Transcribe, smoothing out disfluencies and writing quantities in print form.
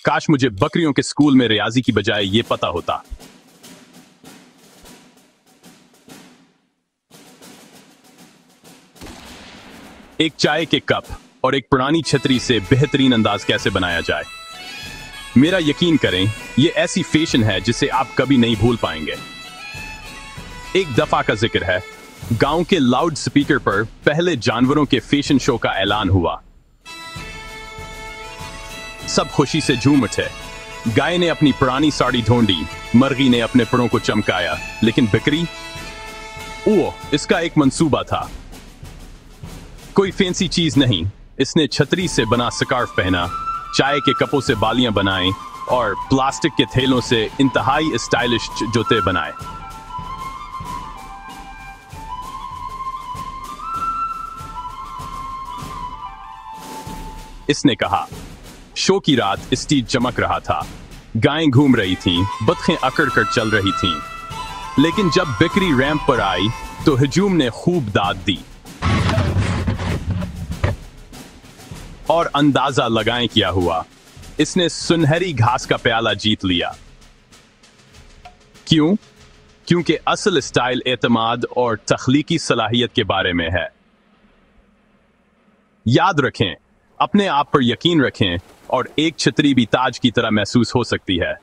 काश मुझे बकरियों के स्कूल में रियाजी की बजाय ये पता होता। एक चाय के कप और एक पुरानी छतरी से बेहतरीन अंदाज कैसे बनाया जाए। मेरा यकीन करें, ये ऐसी फैशन है जिसे आप कभी नहीं भूल पाएंगे। एक दफा का जिक्र है, गांव के लाउड स्पीकर पर पहले जानवरों के फैशन शो का ऐलान हुआ। सब खुशी से झूम उठे। गाय ने अपनी पुरानी साड़ी ढूंढी, मुर्गी ने अपने परों को चमकाया, लेकिन बकरी, इसका एक मंसूबा था। कोई फैंसी चीज नहीं, इसने छतरी से बना स्कार्फ पहना, चाय के कपों से बालियां बनाई और प्लास्टिक के थैलों से इंतहाई स्टाइलिश जूते बनाए। इसने कहा, शो की रात स्टेज चमक रहा था, गायें घूम रही थीं, बतखें अकड़ कर चल रही थीं, लेकिन जब बकरी रैंप पर आई तो हजूम ने खूब दाद दी और अंदाजा लगाएं क्या हुआ, इसने सुनहरी घास का प्याला जीत लिया। क्यों? क्योंकि असल स्टाइल एतमाद और तख्लीकी सलाहियत के बारे में है। याद रखें, अपने आप पर यकीन रखें और एक छतरी भी ताज की तरह महसूस हो सकती है।